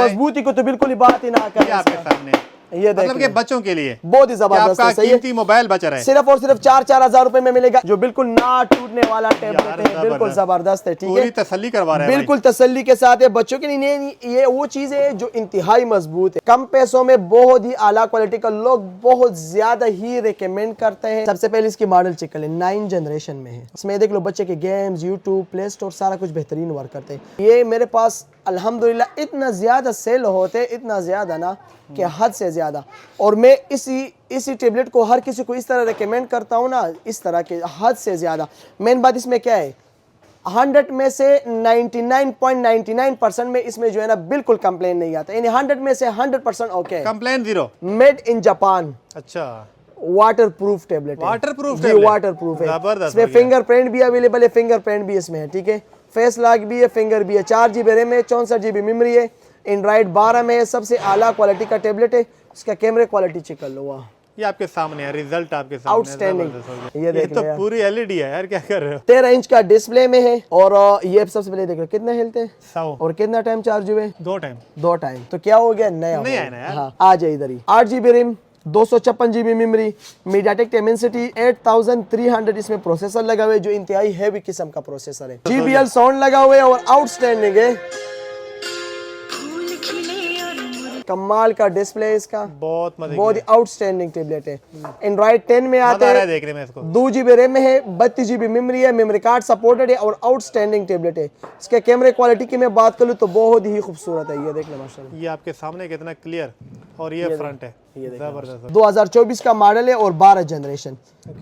मजबूती को तो बिल्कुल ही बात ही ना करें। आपके सामने ये मतलब कि बच्चों के लिए बहुत ही जबरदस्त है। कीमती मोबाइल बच रहा है, सिर्फ और सिर्फ 4-4 हजार रुपए में मिलेगा, जो बिल्कुल ना टूटने वाला टेबलेट है, बिल्कुल जबरदस्त है। ठीक है, पूरी तसल्ली करवा रहा है, बिल्कुल तसल्ली के साथ है बच्चों के लिए। ये वो चीज है जो इंतहाई मजबूत है, कम पैसों में बहुत ही आला क्वालिटी का, लोग बहुत ज्यादा ही रिकमेंड करते हैं। सबसे पहले इसकी मॉडल चेक कर ले, 9 जनरेशन में है। इसमें देख लो बच्चे के गेम्स, यूट्यूब, प्ले स्टोर सारा कुछ बेहतरीन वर्क करते हैं। ये मेरे पास अल्हम्दुलिल्लाह इतना ज्यादा सेल होते, इतना ज्यादा ना कि हद से ज्यादा। और मैं इसी टेबलेट को हर किसी को इस तरह रिकमेंड करता हूँ ना, इस तरह के हद से ज्यादा। मेन बात इसमें क्या है, 100 में से 99.99% में इसमें जो है ना बिल्कुल कंप्लेन नहीं आता, यानी 100 में से 100% okay, complain zero. Made in Japan, अच्छा, water proof tablet, water proof ji, water proof है। इसमें फिंगरप्रिंट भी अवेलेबल है, फिंगरप्रिंट भी इसमें है। ठीक है, फेस लॉक भी है, फिंगर भी है। 4 GB रैम है, 64 GB मेमोरी है, एंड्रॉइड 12 में है, सबसे आला क्वालिटी का टेबलेट है। इसका कैमरे क्वालिटी चेक कर लो, वाह, ये आपके सामने है, रिजल्ट आपके सामने आउटस्टैंडिंग। ये देख तो पूरी LED है यार, क्या कर रहे हो। 13 इंच का डिस्प्ले में है। और ये सबसे पहले देख लो कितना हेल्थ है 100 और कितना टाइम चार्ज हुए, 2 टाइम। 2 टाइम। तो क्या हो गया, नया नहीं आया ना यार। हाँ, आ जाए इधर ही। 8 GB RAM, 256 GB memory, MediaTek Dimensity 8300 इसमें प्रोसेसर लगा हुआ है, जो इंतहाई हैवी किस्म का प्रोसेसर है। JBL साउंड लगा हुआ है और आउटस्टैंडिंग है, कमाल का डिस्प्ले है इसका, बहुत ही आउटस्टैंडिंग टेबलेट है। एंड्रॉइड 10 में आते हैं, देखने में इसको 2 GB रैम में है, 32 GB मेमोरी है, मेमोरी कार्ड सपोर्टेड है और आउटस्टैंडिंग टेबलेट है। इसके कैमरे क्वालिटी की मैं बात करूँ तो बहुत ही खूबसूरत है। ये देख लो माशाल्लाह, ये आपके सामने कितना क्लियर, और ये फ्रंट है, जबरदस्त। 2024 का मॉडल है और 12 जनरेशन,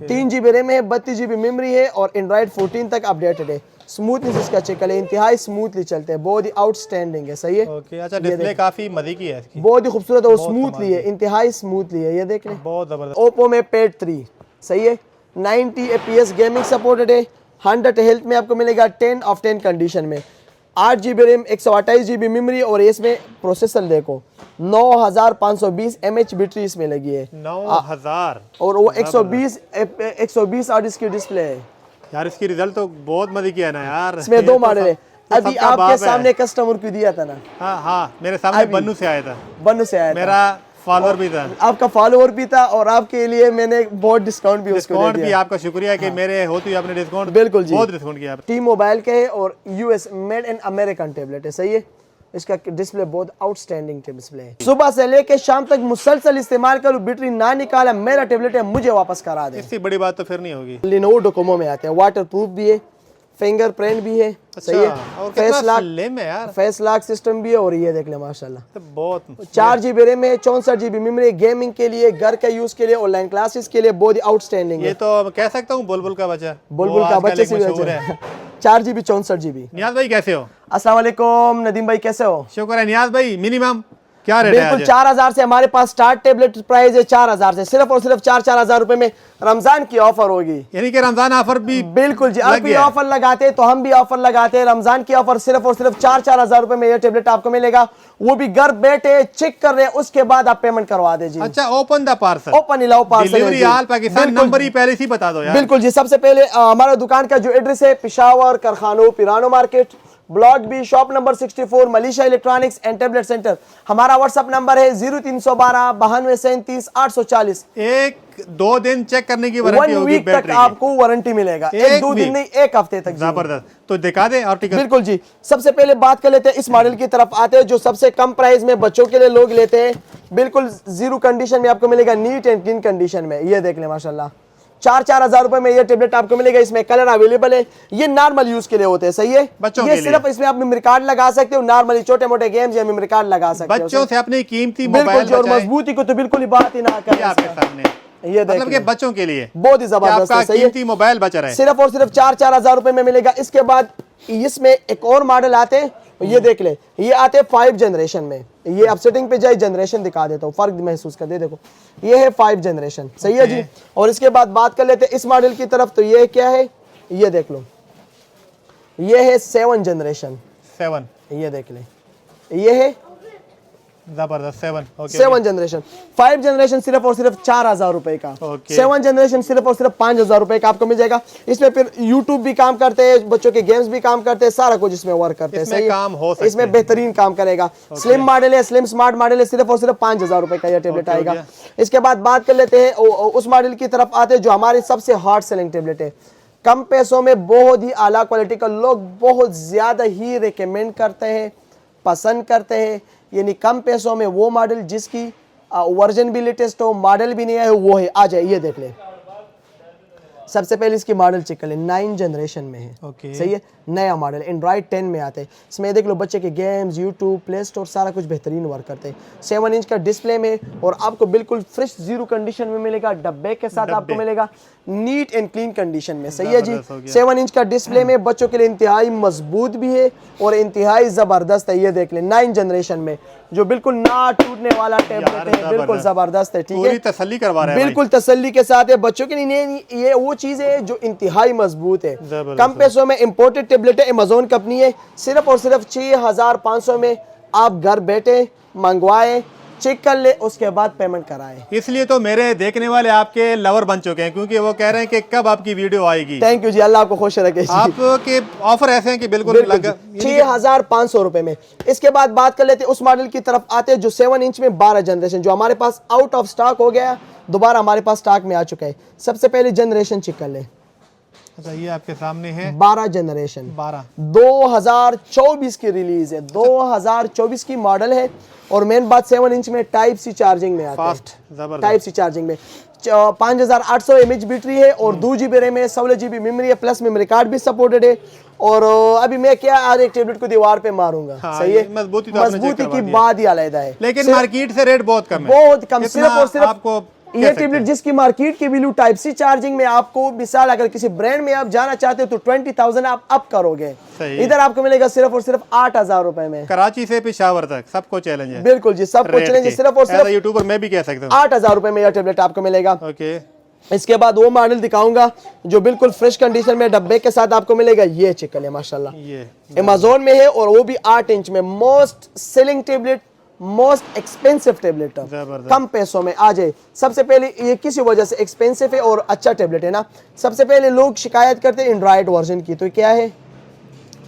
3 GB रैम है, 32 GB मेमोरी है और एंड्रॉइड 14 तक अपडेटेड है। स्मूथनेस इसका चेक करें, इंतहाई स्मूथली चलते हैं, बहुत ही आउटस्टैंडिंग है। सही है, ओके। अच्छा, डिस्प्ले काफी मजे की है इसकी, बहुत ही खूबसूरत और स्मूथली है, इंतहाई स्मूथली है। ये देख लें, बहुत जबरदस्त। ओप्पो में पेड 3, सही है, 90 FPS गेमिंग सपोर्टेड है, 100 हेल्थ में आपको मिलेगा, 10 ऑफ 10 कंडीशन में, 8 GB रैम, 128 GB मेमोरी और इसमें प्रोसेसर देखो 9520 mAh बैटरी इसमें लगी है, 9000 और वो 120 और इसकी डिस्प्ले है यार। इसकी रिजल्ट तो बहुत मजे की है ना यार। इसमें 2 मॉडल है। अभी सबका आपके बाप है। सामने कस्टमर को दिया था ना, हाँ, मेरे सामने बन्नू से आया था, बन्नू से आया मेरा फॉलोअर भी था, आपका फॉलोअर भी था, और आपके लिए मैंने बहुत डिस्काउंट भी उसको दे दिया। भी आपका शुक्रिया कि मेरे होते हुए आपने डिस्काउंट, बिल्कुल जी, बहुत डिस्काउंट किया। टी मोबाइल के है और US made in American tablet है। सही है, इसका डिस्प्ले बहुत आउटस्टैंडिंग डिस्प्ले है। सुबह से लेके शाम तक मुसलसल इस्तेमाल करूँ, बैटरी ना निकाला, मेरा टेबलेट है, मुझे वापस करा दे। इससे बड़ी बात तो फिर नहीं होगी। लिनोवो डोकोमो में आते हैं, वाटर प्रूफ भी है, फिंगरप्रिंट भी है। अच्छा, सही है, और फेस लॉक, स्लिम है यार, फेस लॉक सिस्टम भी है। और ये देख ले माशाल्लाह, तो बहुत 4 GB रैम है, 64 GB मेमोरी, गेमिंग के लिए, घर के यूज के लिए, ऑनलाइन क्लासेस के लिए बहुत ही आउटस्टैंडिंग है। ये तो कह सकता हूँ बुलबुल का बच्चा, बुलबुल का बच्चे से मशहूर है। 4 GB 64 GB। नियाज भाई कैसे हो? अस्सलाम वालेकुम नदीम भाई, कैसे हो? शुक्र है। नियाज भाई, मिनिमम क्या रेट है? बिल्कुल 4000 से हमारे पास स्टार्ट टेबलेट प्राइस है, 4000 से, सिर्फ और सिर्फ 4-4 हजार रुपए में रमजान की ऑफर होगी। यानी कि रमजान ऑफर भी बिल्कुल जी, आप भी ऑफर लगाते हैं तो हम भी ऑफर लगाते हैं। रमजान की ऑफर सिर्फ और सिर्फ 4-4 हजार रुपए में यह टेबलेट आपको मिलेगा, वो भी घर बैठे चेक कर रहे हैं, उसके बाद आप पेमेंट करवा दीजिए। अच्छा, ओपन द पार्सल, ओपन इलाओ parcel, delivery all Pakistan, number ही पहले से बता दो यार। बिल्कुल जी, सबसे पहले हमारा दुकान का जो एड्रेस है, पेशावर कारखानों पिरानो market, block B, shop number 64, Malisha electronics and tablet centre. हमारा व्हाट्सएप नंबर है 0312 9237 840। 1-2 दिन चेक करने की वारंटी होगी, 1 वीक तक आपको वारंटी मिलेगा, 1-2 दिन नहीं, 1 हफ्ते तक। जबरदस्त। तो दिखा दे आर्टिकल। बिल्कुल जी, सबसे पहले बात कर लेते हैं इस मॉडल की तरफ आते हैं, जो सबसे कम प्राइस में बच्चों के लिए लोग लेते हैं। बिल्कुल जीरो कंडीशन में आपको मिलेगा, नीट एंड क्लीन कंडीशन में। ये देख ले माशाल्लाह, 4-4 हजार रुपए में ये टेबलेट आपको मिलेगा। इसमें कलर अवेलेबल है, ये नॉर्मल यूज के लिए होते हैं। सही है, बच्चों ये के सिर्फ इसमें आप मेमोरी कार्ड लगा सकते हो, नॉर्मली छोटे मोटे गेम्स या मेमोरी कार्ड लगा सकते हो। बच्चों से अपनी कीमती बिल्कुल जी, और मोबाइल मजबूती को तो बिल्कुल ही बात ही ना करें। आपके सामने ये मतलब कि बच्चों के लिए बहुत ही जबरदस्त है। सही है, कीमती मोबाइल बच रहा है, सिर्फ और सिर्फ 4-4 हजार रुपए में मिलेगा। इसके बाद इसमें एक और मॉडल आते हैं, ये देख ले, ये आते हैं 5 जनरेशन में। ये आप सेटिंग पे जाए, जनरेशन दिखा देता हूँ, फर्क महसूस कर दे। देखो ये है 5 जनरेशन, सही है जी। और इसके बाद बात कर लेते हैं इस मॉडल की तरफ, तो ये क्या है, ये देख लो, ये है 7 जनरेशन। 7, ये देख ले, ये है जबरदस्त 7 ओके 7 जनरेशन। 5 जनरेशन सिर्फ और सिर्फ 4,000 रुपए का। ओके। 7 जनरेशन सिर्फ और सिर्फ 5,000 रुपए का आपको मिल जाएगा। इसमें फिर यूट्यूब भी काम करते हैं, बच्चों के गेम्स भी काम करते हैं, सारा कुछ इसमें वर्क करते हैं। इसमें सही है? काम हो सकते इसमें हैं। बेहतरीन काम करेगा। स्लिम मॉडल है, स्लिम स्मार्ट मॉडल है, सिर्फ और सिर्फ 5,000 रुपए का यह टेबलेट ओके, हो आएगा। गया। इसके बाद बात कर लेते हैं उस मॉडल की तरफ आते हैं जो हमारी सबसे हॉट सेलिंग टेबलेट है। कम पैसों में बहुत ही आला क्वालिटी का, लोग बहुत ज्यादा ही रिकमेंड करते हैं, पसंद करते हैं। यानी कम पैसों में वो मॉडल जिसकी वर्जन भी लेटेस्ट हो, मॉडल भी नया है, वो है। आ जाए ये देख ले। सबसे पहले इसकी मॉडल चेक कर ले, 9 जनरेशन में है। ओके। सही है, नया मॉडल एंड्रॉइड 10 में आते हैं। इसमें देख लो बच्चे के गेम्स, यूट्यूब, प्ले स्टोर सारा कुछ बेहतरीन वर्क करते हैं। 7 इंच का डिस्प्ले में और आपको बिल्कुल फ्रेश जीरो कंडीशन में मिलेगा। डब्बे के साथ आपको मिलेगा नीट एंड क्लीन कंडीशन में। सही है जी। जबरदस्त हो गया। 7 इंच का डिस्प्ले में बच्चों के लिए इंतहाई मजबूत भी है और इंतहाई जबरदस्त है। ये देख ले 9 जनरेशन में जो बिल्कुल ना टूटने वाला टेबलेट है, बिल्कुल जबरदस्त है। ठीक है, पूरी तसल्ली करवा रहे हैं बिल्कुल तसल्ली के साथ है बच्चों के लिए। ये वो चीज है जो इंतहाई मजबूत है। जबरदस्त। कम पैसों में इंपोर्टेड टेबलेट है, अमेज़न कंपनी है। सिर्फ और सिर्फ 6,500 में आप घर बैठे मंगवाए, चेक कर ले, उसके बाद पेमेंट कराए। इसलिए तो मेरे देखने वाले आपके लवर बन चुके हैं, क्योंकि वो कह रहे हैं कि कब आपकी वीडियो आएगी। थैंक यू जी, अल्लाह आपको खुश रखे जी। आपके ऑफर ऐसे हैं कि बिल्कुल 6,500 रुपए में। इसके बाद बात कर लेते हैं उस मॉडल की तरफ आते हैं जो 7 इंच में 12 जनरेशन, जो हमारे पास आउट ऑफ स्टॉक हो गया, दोबारा हमारे पास स्टॉक में आ चुका है। सबसे पहले जनरेशन चेक कर ले। अच्छा, ये आपके सामने है 12 जनरेशन 12 2024 की रिलीज है, 2024 की मॉडल है। और मेन बात 7 इंच में टाइप सी चार्जिंग में आता है। फास्ट जबरदस्त। टाइप सी चार्जिंग में 5800 mAh बैटरी है और 2 GB रैम है, 16 GB मेमोरी है, प्लस मेमोरी कार्ड भी सपोर्टेड है। और अभी मैं क्या आज एक टेबलेट को दीवार पे मारूंगा। हाँ, सही है, मजबूती तो आपने चेक मजबूती करवा की दिया। बात ही अलग है। लेकिन मार्केट से रेट बहुत कम है, बहुत कम। कितना सिर्फ और सिर्फ आपको ये टेबलेट जिसकी मार्केट की वैल्यू टाइप सी चार्जिंग में आपको, मिसाल अगर किसी ब्रांड में आप जाना चाहते हो तो 20,000 आप अप करोगे। सही है। इधर आपको मिलेगा सिर्फ और सिर्फ 8,000 रुपए में। कराची से पेशावर तक सबको चैलेंज है। बिल्कुल जी, सबको रेट चलेंगे। की। सिर्फ और As a सिर्फ यूट्यूबर मैं भी कह सकता हूँ 8,000 रुपए में यह टेबलेट आपको मिलेगा। ओके। इसके बाद वो मॉडल दिखाऊंगा जो बिल्कुल फ्रेश कंडीशन में डब्बे के साथ आपको मिलेगा। ये चेक कर ले, माशाल्लाह ये अमेज़न में है और वो भी 8 इंच में। Most selling tablet, most expensive tablet, जबरदस्त। कम पैसों में आ जाए। सबसे पहले ये किसी वजह से एक्सपेंसिव है और अच्छा टेबलेट है ना। सबसे पहले लोग शिकायत करते हैं एंड्रॉइड वर्जन की, तो क्या है,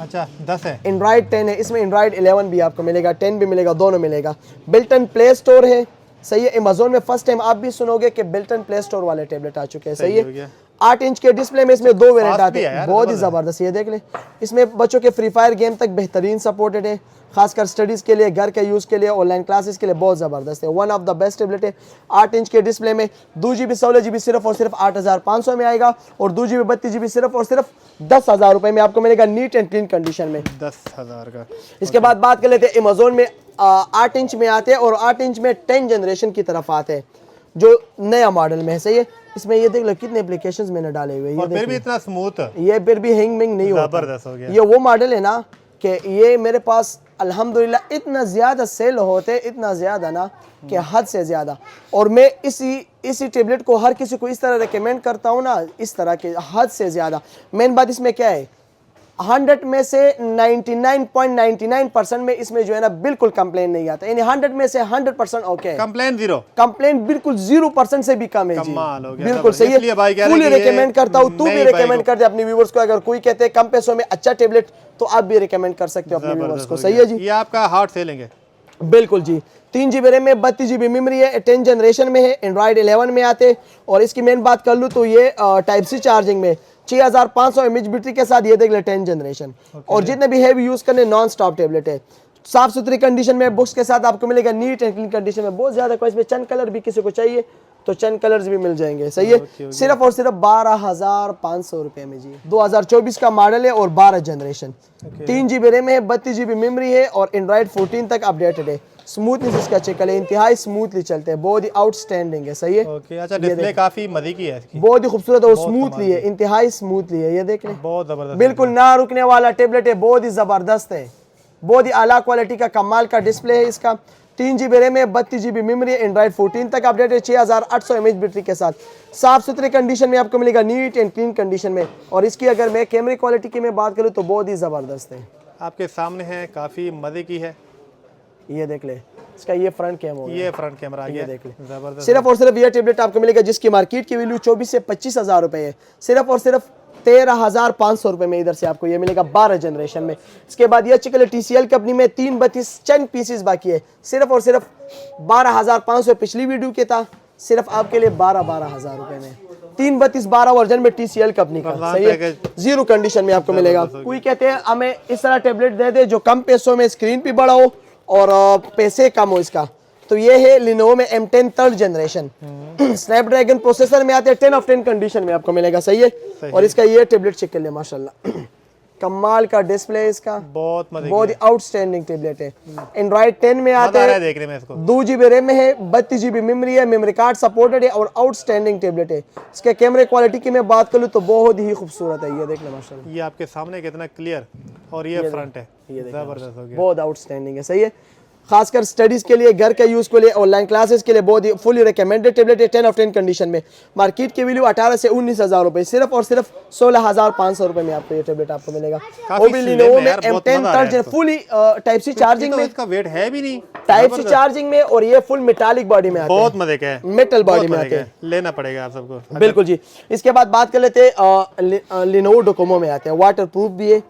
अच्छा 10 है। एंड्रॉइड 10 है। इसमें एंड्रॉइड 11 भी आपको मिलेगा, 10 भी मिलेगा, दोनों मिलेगा। बिल्टन प्ले स्टोर है। सही है, अमेज़न में फर्स्ट टाइम आप भी सुनोगे कि बिल्टन प्ले स्टोर वाले टेबलेट आ चुके हैं। सही हो है, गया। 8 इंच के डिस्प्ले में इसमें 2 वेरिएंट Fast आते भी है हैं, यार, बहुत ही जबरदस्त। जबरदस्त। ये देख ले, इसमें बच्चों के फ्री फायर गेम तक बेहतरीन सपोर्टेड है, खासकर स्टडीज के लिए, घर के यूज के लिए, ऑनलाइन क्लासेस के लिए बहुत जबरदस्त है। One of the best tablet है। 8 इंच के डिस्प्ले में 2 GB 16 GB सिर्फ और सिर्फ 8,500 में आएगा और 2 GB 32 GB सिर्फ और सिर्फ 10,000 रुपए में आपको मिलेगा, नीट एंड क्लीन कंडीशन में। 10,000 का। इसके बाद बात कर लेते हैं अमेज़न में 8 इंच में आते हैं और 8 इंच में 10 जनरेशन की तरफ आते हैं जो नया मॉडल में है। सही है, इसमें ये देख लो कितने एप्लीकेशंस मैंने डाले हुए हैं। और फिर भी इतना स्मूथ, ये फिर भी हैंग मैंग नहीं होता। जबरदस्त हो गया। ये वो मॉडल है ना कि ये मेरे पास अल्हम्दुलिल्लाह इतना ज्यादा सेल होते, इतना ज्यादा ना कि हद से ज्यादा। और मैं इसी टेबलेट को हर किसी को इस तरह रिकमेंड करता हूँ ना, इस तरह के हद से ज्यादा। मेन बात इसमें क्या है, 100 में से 99.99% में इसमें जो है ना बिल्कुल कंप्लेन नहीं आता। यानी 100 में से 100% ओके है। कंप्लेन जीरो, कंप्लेन बिल्कुल 0% से भी कम है जी। कमाल हो गया। बिल्कुल सही इसलिए है, भाई कह रहे फुली हैं कि ये रिकमेंड करता हूँ। तू भी नई रिकमेंड बाइक कर दे अपने व्यूवर्स को। अगर कोई कहते हैं कम पैसों में अच्छा टेबलेट तो आप भी रिकमेंड कर सकते हो अपने व्यूवर्स को। सही है जी, ये आपका हार्ड सेलिंग है। बिल्कुल जी। 3 GB रैम में 32 GB मेमोरी है, 10 जनरेशन में है, एंड्रॉइड 11 में आते। और इसकी मेन बात कर लूँ तो ये टाइप सी चार्जिंग में 6,500 mAh बैटरी के साथ, ये देख ले 10 जनरेशन। और जितने भी हैवी यूज करने नॉन स्टॉप टेबलेट है। साफ सुथरी कंडीशन में बुक्स के साथ आपको मिलेगा, नीट एंड क्लीन कंडीशन में। बहुत ज्यादा कोई इसमें चंद कलर भी किसी को चाहिए तो चंद कलर्स भी मिल जाएंगे। सही है, सिर्फ और सिर्फ 12,500 रुपए में जी। 2024 का मॉडल है और 12 जनरेशन। 3 GB रैम है, 32 GB मेमोरी है और एंड्रॉइड 14 तक अपडेटेड है। स्मूथनेस इसका चेक करें, इंतहाई स्मूथली चलते हैं, बहुत ही आउटस्टैंडिंग है। सही है, ओके। अच्छा, डिस्प्ले काफी मजे की है इसकी, बहुत ही खूबसूरत और स्मूथली है, इंतहाई स्मूथली है। ये देख लें, बहुत जबरदस्त। बिल्कुल ना रुकने वाला टेबलेट है, बहुत ही जबरदस्त है, बहुत ही आला क्वालिटी का कमाल का डिस्प्ले है इसका। 3 GB रैम है, 32 GB मेमोरी है, एंड्रॉइड 14 तक अपडेट है, 6,800 mAh बैटरी के साथ। साफ सुथरे कंडीशन में आपको मिलेगा, नीट एंड क्लीन कंडीशन में। और इसकी अगर मैं कैमरे क्वालिटी की मैं बात करूँ तो बहुत ही जबरदस्त है। आपके सामने है, काफी मजे की है। ये देख ले, इसका ये फ्रंट कैमरा होगा, ये फ्रंट कैमरा आ गया, देख ले। जबरदस्त। सिर्फ और सिर्फ ये टेबलेट आपको मिलेगा जिसकी मार्केट की वैल्यू 24 से 25,000 रुपए है, सिर्फ और सिर्फ 13,500 रुपए में इधर से आपको ये मिलेगा 12 जनरेशन में। इसके बाद ये चिकल TCL कंपनी में 332 चंद पीसेस बाकी है, सिर्फ और सिर्फ 12,500 पिछली वीडियो के था, सिर्फ आपके लिए 12,000 रुपए में 332 वर्जन में TCL कंपनी का, सही है, जीरो कंडीशन में आपको मिलेगा। कोई कहते हैं हमें इस तरह टेबलेट दे दे जो कम पैसों में स्क्रीन भी बड़ा हो और पैसे कम हो इसका, तो ये है Lenovo में M10 3rd generation, Snapdragon processor में आते हैं, 10 of 10 कंडीशन में आपको मिलेगा, सही है। और इसका ये टेबलेट चेक कर ले, माशाल्लाह कमाल का डिस्प्ले इसका, बहुत ही आउटस्टैंडिंग टेबलेट है। एंड्रॉइड 10 में आते हैं, देखने में इसको 2 GB रैम में है, 32 GB मेमोरी है, मेमोरी कार्ड सपोर्टेड है और आउटस्टैंडिंग टेबलेट है। इसके कैमरे क्वालिटी की मैं बात करूँ तो बहुत ही खूबसूरत है, ये देख ले माशाल्लाह, ये आपके सामने कितना क्लियर, और ये फ्रंट है, जबरदस्त हो गया, बहुत आउटस्टैंडिंग है, सही है। खासकर स्टडीज के लिए, घर के यूज के लिए, ऑनलाइन क्लासेस के लिए बहुत ही फुली रिकमेंडेड टेबलेट है। 10 of 10 कंडीशन में, मार्केट की वैल्यू 18 से 19,000 रुपए, सिर्फ और सिर्फ 16,500 रुपए में आपको ये टेबलेट आपको मिलेगा। वो भी Lenovo में M10 3rd fully type C charging में, इसका वेट है भी नहीं, टाइप सी चार्जिंग में, और ये फुल मेटालिक बॉडी में आते हैं, बहुत मजे का है, मेटल बॉडी में आते हैं, लेना पड़ेगा आप सबको, बिल्कुल जी। इसके बाद बात कर लेते हैं Lenovo Docomo में आते हैं, वाटर प्रूफ भी है,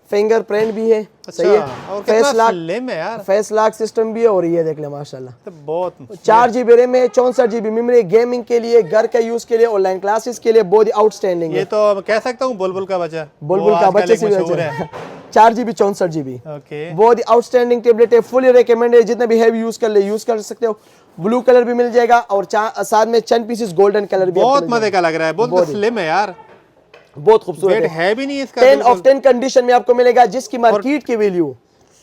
फिंगरप्रिंट भी है, सही है, और फेस लॉक है यार, फेस लॉक सिस्टम भी है, और ये देख ले माशाल्लाह, तो बहुत 4 GB रैम है, 64 GB मेमोरी, गेमिंग के लिए, घर के यूज के लिए, ऑनलाइन क्लासेस के लिए बहुत ही आउटस्टैंडिंग है। ये तो कह सकता हूँ बुलबुल का बच्चा, बुलबुल का बच्चे से भी अच्छा है। 4 GB 64 GB, ओके, बहुत ही आउटस्टैंडिंग टेबलेट है, फुली रिकमेंडेड, जितने भी हैवी यूज कर ले यूज कर सकते हो। ब्लू कलर भी मिल जाएगा और साथ में 10 पीसेस गोल्डन कलर भी, बहुत मजे का लग रहा है, बहुत स्लिम है यार, बहुत खूबसूरत है भी नहीं इसका, 10 of 10 कंडीशन में आपको मिलेगा, जिसकी मार्केट की वैल्यू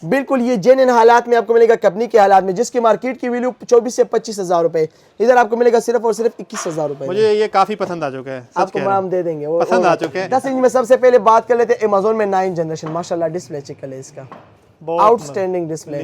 बिल्कुल ये जेन्युइन हालात में आपको मिलेगा, कंपनी के हालात में, जिसकी मार्केट की वैल्यू 24 से 25,000 रुपए, इधर आपको मिलेगा सिर्फ और सिर्फ 21,000 रुपए। मुझे ये काफी पसंद आ चुका है, आपको हम दे देंगे, पसंद आ चुके हैं। 10 इंच में सबसे पहले बात कर लेते हैं Amazon में 9 जनरेशन, माशाल्लाह डिस्प्ले चेक कर ले इसका, आउटस्टैंडिंग डिस्प्ले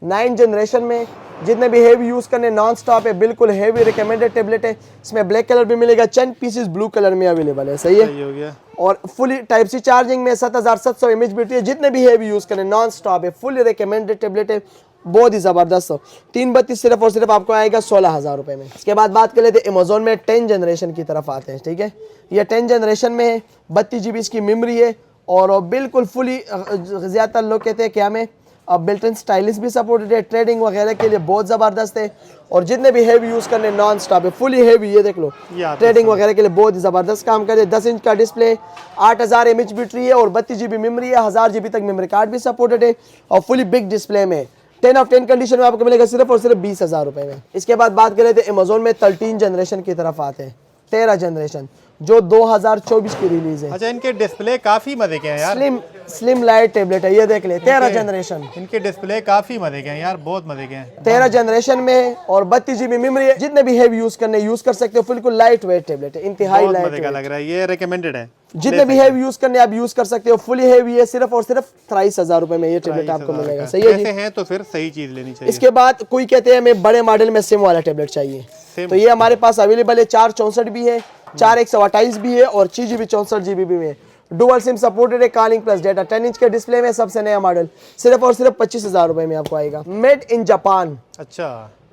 9 जनरेशन में, जितने भी हेवी यूज करने नॉन स्टॉप है, बिल्कुल हेवी रिकमेंडेड टेबलेट है। इसमें ब्लैक कलर भी मिलेगा, 10 पीसेस ब्लू कलर में अवेलेबल है, सही है, हो गया। और फुली टाइप सी चार्जिंग में 7700 mAh बैटरी है, जितने भी हेवी यूज करने नॉन स्टॉप है, फुली रिकमेंडेड टेबलेट है, बहुत ही जबरदस्त। 332 सिर्फ और सिर्फ आपको आएगा 16,000 रुपए में। इसके बाद बात कर लेते हैं Amazon में 10 जनरेशन की तरफ आते हैं, ठीक है, ये 10 जनरेशन में है, 32 GB इसकी मेमोरी है, और बिल्कुल फुली, ज्यादातर लोग कहते हैं कि हमें बिल्ट इन स्टाइलिश भी सपोर्टेड है, ट्रेडिंग वगैरह के लिए बहुत ज़बरदस्त है, और जितने भी हेवी यूज़ करने नॉन स्टॉप है, फुली हेवी, ये देख लो, ट्रेडिंग वगैरह के लिए बहुत ही ज़बरदस्त काम करे। 10 इंच का डिस्प्ले, 8000 mAh बैटरी है, और 32 GB मेमोरी है, 1000 GB तक मेमोरी कार्ड भी सपोर्टेड है, और फुली बिग डिस्प्ले में 10 of 10 कंडीशन में आपको मिलेगा सिर्फ और सिर्फ 20,000 रुपए में। इसके बाद बात कर लेते हैं Amazon में 13 जनरेशन की तरफ आते हैं, 13 जनरेशन जो 2024 की रिलीज है। अच्छा, इनके डिस्प्ले काफी मजे के हैं यार, स्लिम लाइट टेबलेट है, ये देख ले, 13 जनरेशन, इनके डिस्प्ले काफी मजे के हैं यार, बहुत मजे के हैं, 13 जनरेशन में, और 32 GB मेमोरी है, जितने भी हेवी यूज करने यूज कर सकते हो, बिल्कुल लाइट वेट टेबलेट है, इंतहाई बहुत लाइट मजे का लग रहा है, ये रिकमेंडेड है, जितने भी हेवी यूज करने आप यूज कर सकते हो, फुली हेवी है, सिर्फ और सिर्फ 23,000 रुपए में ये टेबलेट आपको मिलेगा, सही है जी। हैं तो फिर सही चीज लेनी चाहिए। इसके बाद कोई कहते हैं हमें बड़े मॉडल में सिम वाला टेबलेट चाहिए, तो ये हमारे पास अवेलेबल है, 464 भी है, 4128 भी है, और 6 GB 64 GB भी है, डुअल सिम सपोर्टेड है, कॉलिंग प्लस डेटा, 10 इंच के डिस्प्ले में, सबसे नया मॉडल, सिर्फ और सिर्फ 25,000 रुपए में आपको आएगा, मेड इन जापान, अच्छा,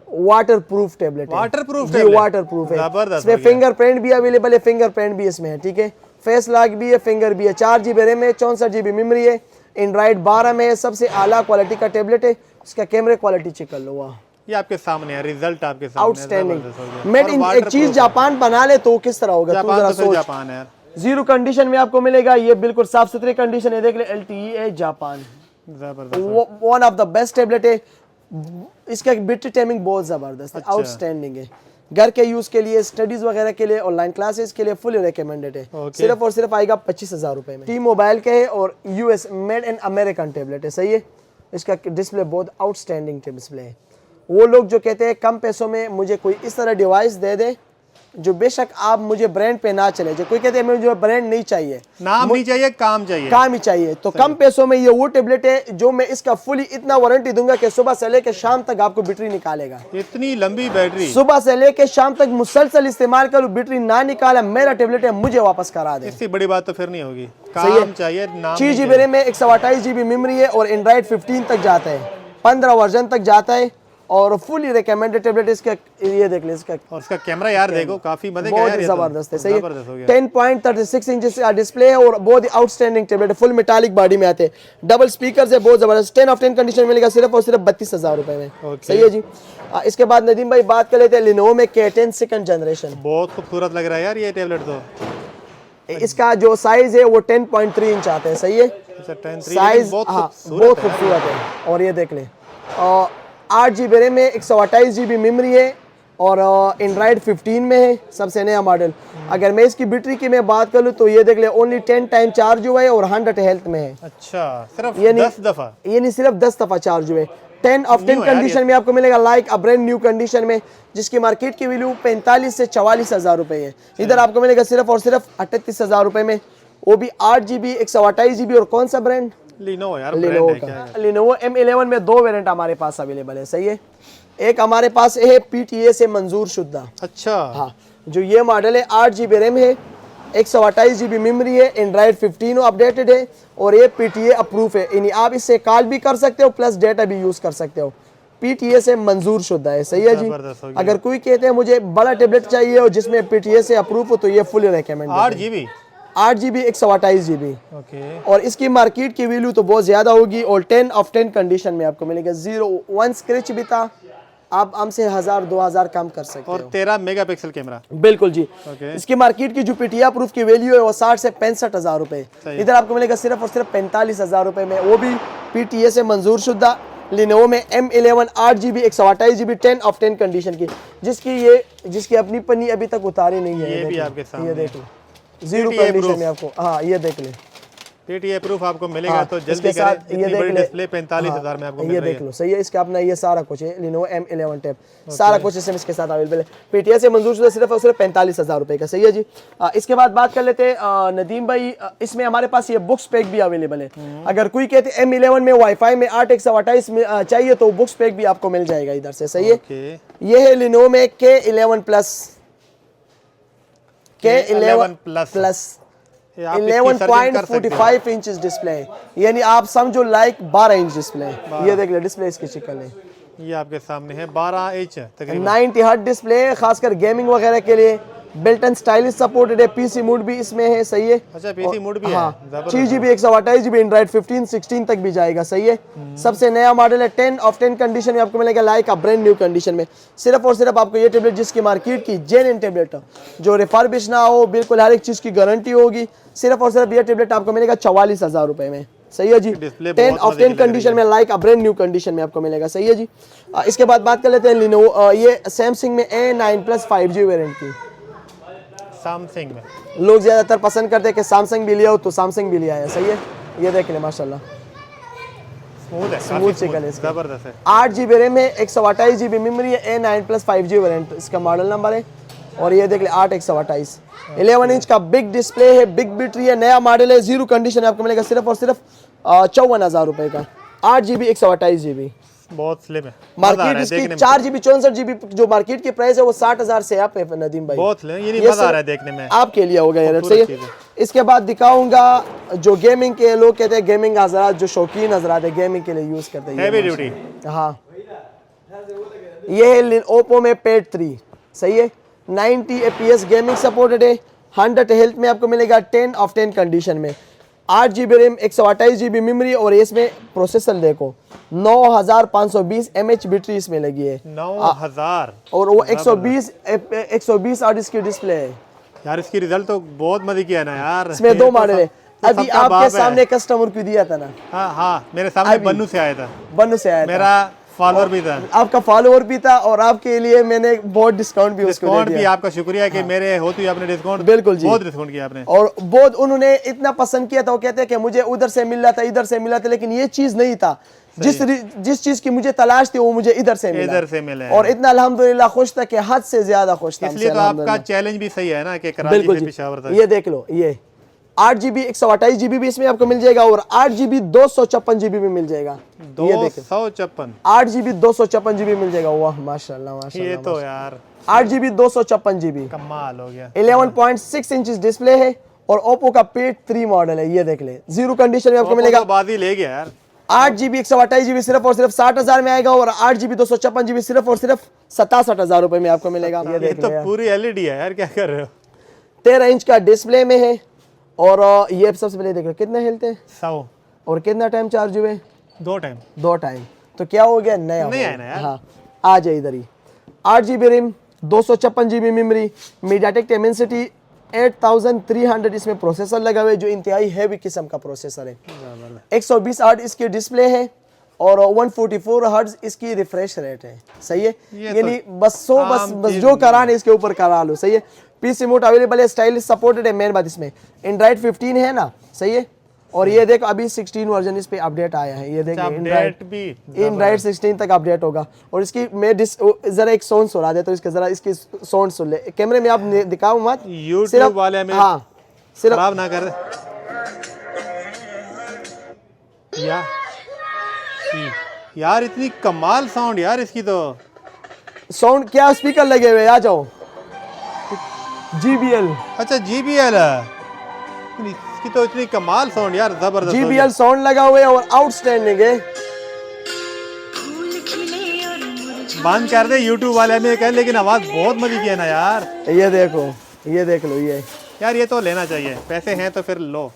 water proof tablet, water proof ji, water proof है, इसमें फिंगरप्रिंट भी अवेलेबल है, फिंगरप्रिंट भी इसमें है, ठीक है, फेस लॉक भी है, फिंगर भी है, 4 GB रैम है, 64 GB मेमोरी है, एंड्रॉइड 12 में है, सबसे आला क्वालिटी का टेबलेट है। इसका कैमरे क्वालिटी चेक कर लो, वाह, ये आपके सामने है, रिजल्ट आपके सामने, आउटस्टैंडिंग। मेड इन, एक चीज जापान बना ले तो किस तरह होगा, तू जरा सोच, जापान है, जीरो कंडीशन में आपको मिलेगा, ये बिल्कुल साफ सुथरी कंडीशन है, देख ले, LTE है जापान, जबरदस्त, one of the best tablet है। इसका बैटरी टाइमिंग बहुत जबरदस्त है, आउटस्टैंडिंग है, घर के यूज के लिए, स्टडीज वगैरह के लिए, ऑनलाइन क्लासेस के लिए फुली रिकमेंडेड है, सिर्फ और सिर्फ आएगा 25,000 रुपए में। टी मोबाइल के है, और US made in American tablet है, सही है, इसका डिस्प्ले बहुत आउटस्टैंडिंग डिस्प्ले है। वो लोग जो कहते हैं कम पैसों में मुझे कोई इस तरह डिवाइस दे दे, जो बेशक आप मुझे ब्रांड पे ना चले, जो कोई कहते हैं मुझे ब्रांड नहीं चाहिए, नाम नहीं चाहिए, काम चाहिए, काम ही चाहिए, तो कम पैसों में ये वो टेबलेट है जो मैं इसका फुली इतना वारंटी दूंगा कि सुबह से लेके शाम तक आपको बैटरी निकालेगा, इतनी लंबी बैटरी, सुबह से लेके शाम तक मुसलसल इस्तेमाल करूं, बैटरी ना निकाला, मेरा टेबलेट है, मुझे वापस करा दे। इससे बड़ी बात तो फिर नहीं होगी, काम चाहिए, नाम 6 GB रैम में, 128 GB मेमोरी है, और एंड्रॉइड 15 तक जाता है, 15 वर्जन तक जाता है, और फुली रिकमेंडेड टेबलेट इसका, ये देख ले इसका और इसका कैमरा यार देखो काफी मजे का बहुत यार, ही ये तो जबरदस्त है। सही है, जबरदस्त हो गया। 10.36 इंच का डिस्प्ले है और बहुत ही आउटस्टैंडिंग टेबलेट है, फुल मेटालिक बॉडी में आते हैं, डबल स्पीकर है, बहुत जबरदस्त। 10 ऑफ 10 कंडीशन मिलेगा सिर्फ और सिर्फ 32,000 रुपए में। Okay. सही है जी। इसके बाद नदीम भाई बात कर लेते हैं लिनोवो में K10 सेकंड जनरेशन। बहुत खूबसूरत लग रहा है यार ये टेबलेट तो। इसका जो साइज है वो 10.3 इंच आता है। सही है, अच्छा 10.3 साइज बहुत हाँ खूबसूरत बहुत है। खूबसूरत है। और ये देख लें, 8 GB रैम है, 128 GB मेमोरी है और एंड्रॉइड 15 में है, सबसे नया मॉडल। अगर मैं इसकी बैटरी की मैं बात कर लूँ तो ये देख ले ओनली 10 टाइम चार्ज हुआ है और 100 हेल्थ में है। अच्छा सिर्फ ये नहीं 10 दफा, ये नहीं सिर्फ 10 दफा चार्ज हुए। 10 ऑफ 10 New है यार कंडीशन में आपको मिलेगा like a brand new condition में, जिसकी मार्केट की वैल्यू 45 से 44,000 रुपए है। इधर आपको मिलेगा सिर्फ और सिर्फ 38,000 रुपए में, वो भी 8 GB 128 GB। और कौन सा ब्रांड? लिनोवो यार लिनोवो ब्रांड है क्या का लिनोवो M11 में 2 वेरिएंट हमारे पास अवेलेबल है। सही है, एक हमारे पास है PTA से मंजूर शुदा। अच्छा हाँ, जो ये मॉडल है 8 GB रैम है, 128 GB मेमोरी है, एंड्रॉइड 15 अपडेटेड है और ये PTA अप्रूव है, यानी आप इससे कॉल भी कर सकते हो प्लस डेटा भी यूज कर सकते हो, PTA से मंजूर शुदा है। सही है जी। जबरदस्त हो गया। अगर कोई कहते हैं मुझे बड़ा टेबलेट चाहिए और जिसमें PTA से अप्रूव हो तो ये fully recommend. 8 GB 8 GB 128 GB okay. और इसकी मार्केट की वैल्यू तो बहुत ज्यादा होगी। और 10 ऑफ 10 कंडीशन में आपको मिलेगा, 0-1 स्क्रैच भी था, आप हमसे 1000-2000 कम कर सकते और हो। 13 मेगापिक्सल कैमरा। बिल्कुल जी। ओके। इसकी मार्केट की जो PTA प्रूफ की वैल्यू है वो 60 से 65,000 रुपए, सही। इधर आपको मिलेगा सिर्फ और सिर्फ 45,000 रुपए में, वो भी PTA से मंजूर शुदा लिनोवो में M11 8 GB 128 GB 10 of 10 condition की, जिसकी अपनी पन्नी अभी तक उतारी नहीं है। ये भी देख लो, आपके सामने ये देख लो, 0 PTA कंडीशन proof। में आपको, हाँ ये देख ले। PTA प्रूफ आपको मिलेगा हाँ, तो इसके जल्दी साथ करें, ये इतनी देख बड़ी ले, डिस्प्ले 45,000 में आपको ये मिल रही देख है। लो। सही है, इसका अपना ये सारा कुछ है, लिनोवो M11 टैब, सारा कुछ इसके साथ अवेलेबल है। PTA से मंजूर शुदा सिर्फ और सिर्फ 45,000 रुपए का। सही है जी। इसके बाद बात कर लेते हैं नदीम भाई, इसमें हमारे पास ये बुक्स पैक भी अवेलेबल है। अगर कोई कहते हैं M11 में वाईफाई में 8 में चाहिए तो बुक्स पैक भी आपको मिल जाएगा इधर से। सही है, ओके। ये है लिनोवो में K11 प्लस, K11 प्लस ये आप इसकी सर्चिंग कर सकते हैं। 11.45 इंच डिस्प्ले है, यानी आप समझो लाइक 12 इंच डिस्प्ले है। ये देख ले डिस्प्ले इसकी शक्ल है, ये आपके सामने है 12 इंच तकरीबन। 90 हर्ट्ज डिस्प्ले है, खासकर गेमिंग वगैरह के लिए। बिल्ट इन स्टाइलिश सपोर्टेड है, PC मोड भी इसमें है। सही है, अच्छा PC मोड भी है। हाँ, जबरदस्त। 6 GB 128 GB एंड्रॉइड 15 16 तक भी जाएगा। सही है, सबसे नया मॉडल है, 10 ऑफ 10 कंडीशन में आपको मिलेगा like a brand new condition में। सिर्फ और सिर्फ आपको ये टेबलेट, जिसकी मार्केट की जेन्युइन टेबलेट हो, जो रिफर्बिश ना हो, बिल्कुल हर एक चीज की गारंटी होगी, सिर्फ और सिर्फ ये टेबलेट आपको मिलेगा 44,000 रुपए में। सही है जी। डिस्प्ले 10 बहुत ऑफ मजे की 10 लग रही कंडीशन में like a brand new condition में आपको मिलेगा। सही है जी। इसके बाद बात कर लेते हैं लिनोवो, ये सैमसंग में A9 प्लस 5G वेरिएंट की। सैमसंग में लोग ज्यादातर पसंद करते हैं कि सैमसंग भी लिया हो तो सैमसंग भी लिया है। सही है, ये देख ले माशाल्लाह, स्मूथ है, स्मूथ काफी चिकन है इसका। जबरदस्त है। 8 GB रैम है, 128 GB मेमोरी है, A9 प्लस 5G वेरिएंट इसका मॉडल नंबर है। और ये देख ले 8/128, 11 इंच का बिग डिस्प्ले है, बिग बैटरी है, नया मॉडल है, 0 कंडीशन आपको मिलेगा सिर्फ और सिर्फ 54,000 रुपए का। 8 GB 128 GB बहुत स्लिम है, मजा आ मार्केट रहा है इसकी देखने में। 4 GB 64 GB जो मार्केट की प्राइस है वो 60,000 से आप है नदीम भाई। बहुत स्लिम, ये नहीं ये मजा आ सब रहा है देखने में। आपके लिए होगा ये रेट। खूबसूरत सही है। चीज़ है। इसके बाद दिखाऊंगा जो गेमिंग के लोग कहते हैं, गेमिंग हजरात जो शौकीन हजरात है गेमिंग के लिए यूज करते हैं, हैवी ड्यूटी। हाँ, ये है ओप्पो में पेड 3। सही है, 90 FPS गेमिंग सपोर्टेड है, 100 हेल्थ में आपको मिलेगा, 10 ऑफ 10 कंडीशन में, 8 GB रैम 128 GB मेमोरी। और इसमें प्रोसेसर देखो 9520 mAh बैटरी इसमें लगी है, 9,000 और वो 120 हर्ट्ज इसकी डिस्प्ले है। यार इसकी रिजल्ट तो बहुत मजे की है ना यार। इसमें ये 2 तो मॉडल है, तो अभी सबका आपके बाप है। सामने कस्टमर को दिया था ना, हाँ हाँ, मेरे सामने अभी। बन्नू से आया था, बन्नू से आया था, मेरा फॉलोअर भी था, आपका फॉलोअर भी था, और आपके लिए मैंने बहुत डिस्काउंट भी उसको दे डिस्काउंट भी। दिया। आपका शुक्रिया कि मेरे होते हुए आपने डिस्काउंट, बिल्कुल जी, बहुत डिस्काउंट किया आपने। और बहुत उन्होंने इतना पसंद किया था, वो कहते हैं कि मुझे उधर से मिल रहा था, इधर से मिला था, लेकिन ये चीज नहीं था, जिस चीज की मुझे तलाश थी वो मुझे इधर से मिला, इधर से मिला है। और इतना अल्हम्दुलिल्लाह खुश था कि हद से ज्यादा खुश था। इसलिए तो आपका चैलेंज भी सही है ना कि कराची बिल्कुल से जी, पेशावर तक। ये देख लो, ये 8 GB 128 GB भी इसमें आपको मिल जाएगा, और 8 GB 256 GB भी मिल जाएगा। ये देखो 256 8 GB 256 GB मिल जाएगा। वाह माशाल्लाह माशाल्लाह। ये तो यार 8 GB 256 GB, कमाल हो गया। 11.6 इंच डिस्प्ले है, और ओप्पो का पेड 3 मॉडल है। ये देख ले, 0 कंडीशन में आपको मिलेगा। बाजी ले गया यार। 8 GB 128 GB सिर्फ और सिर्फ 60,000 में आएगा, और 8 GB 256 GB सिर्फ और सिर्फ 67,000 रुपए में आपको मिलेगा। ये ये देख तो लो यार। पूरी एलईडी है यार, क्या कर रहे हो? 13 इंच का डिस्प्ले में है, और ये सबसे पहले देख लो कितने हिलते हैं 100 और कितना टाइम चार्ज हुए, 2 टाइम। 2 टाइम। तो क्या हो गया, नया हो नया गया। है ना यार। हाँ, आ जाए इधर ही। 8 GB RAM, 256 GB memory, MediaTek Dimensity 8300 इसमें प्रोसेसर लगा हुआ है, जो इंतहाई हैवी किस्म का प्रोसेसर है। 120 हर्ट्ज इसकी डिस्प्ले है, और 144 हर्ट्ज इसकी रिफ्रेश रेट है। सही है, ये यानी बस आम बस चीज़ जो कराने इसके ऊपर करा लो। सही है, पीसी मोड अवेलेबल है, स्टाइलिश सपोर्टेड है, मेन बात इसमें एंड्रॉइड 15 है ना। सही है, और ये देखो अभी 16 वर्जन इस पे अपडेट आया है। ये देखो अपडेट भी एंड्रॉइड 16 तक अपडेट होगा। और इसकी मैं जरा एक साउंड सुना देता हूँ, इसके जरा इसकी साउंड सुन ले। कैमरे में आप दिखाओ मत, यूट्यूब वाले में हाँ सिर्फ खराब ना कर यार इतनी कमाल साउंड यार इसकी तो। साउंड क्या स्पीकर लगे हुए, आ जाओ। JBL अच्छा JBL है, इसकी तो इतनी कमाल साउंड यार, जबरदस्त। JBL साउंड लगा हुआ है और आउटस्टैंडिंग है। बंद कर दे यूट्यूब वाले में कह, लेकिन आवाज बहुत मजी की है ना यार। ये देखो, ये देख लो। ये यार ये तो लेना चाहिए, पैसे हैं तो फिर लो।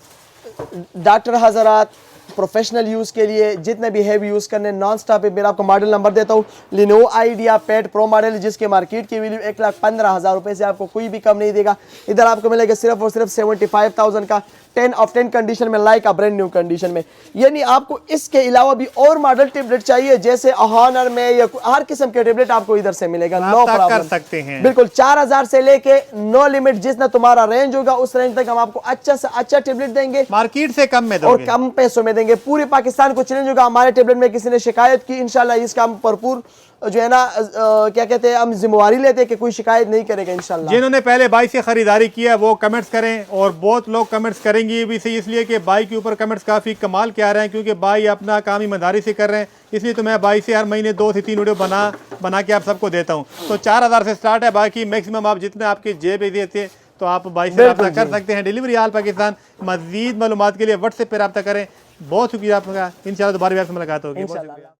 डॉक्टर हजरात, प्रोफेशनल यूज के लिए जितने भी हैवी यूज करने नॉन स्टॉप है। मेरा आपको मॉडल नंबर देता हूँ, Lenovo idea pad pro model, जिसके मार्केट की वैल्यू 1,15,000 रुपए से आपको कोई भी कम नहीं देगा। इधर आपको मिलेगा सिर्फ और सिर्फ 75,000 का, 10 ऑफ 10 कंडीशन में, like a brand new condition में। यानी आपको इसके अलावा भी और मॉडल टेबलेट चाहिए, जैसे हॉनर में या हर किस्म के टेबलेट आपको इधर से मिलेगा। नो कर प्रॉब्लम, सकते हैं बिल्कुल 4,000 से लेके नो लिमिट, जितना तुम्हारा रेंज होगा उस रेंज तक हम आपको अच्छा से अच्छा टेबलेट देंगे, मार्केट से कम में और दोगे। कम पैसों में देंगे। पूरे पाकिस्तान को चैलेंज होगा, हमारे टेबलेट में किसी ने शिकायत की, इंशाल्लाह इसका हम भरपूर जो है ना क्या कहते हैं, हम जिम्मेवारी लेते हैं कि कोई शिकायत नहीं करेगा इंशाल्लाह। जिन्होंने पहले बाइक से खरीदारी किया वो कमेंट्स करें, और बहुत लोग कमेंट्स करेंगे भी सही, इसलिए कि बाइक के ऊपर कमेंट्स काफ़ी कमाल के आ रहे हैं, क्योंकि बाई अपना काम ईमानदारी से कर रहे हैं। इसलिए तो मैं बाइक से हर महीने 2 से 3 वीडियो बना के आप सबको देता हूँ। तो 4,000 से स्टार्ट है, बाकी मैक्सिमम आप जितने आपके जेब देते हैं तो आप बाइक से रब्ता कर सकते हैं। Delivery all Pakistan. मजीद मालूमात के लिए व्हाट्सएप पर रब्ता करें। बहुत शुक्रिया आपका, इंशाल्लाह दोबारा भी आपसे मुलाकात होगी। बहुत शुक्रिया।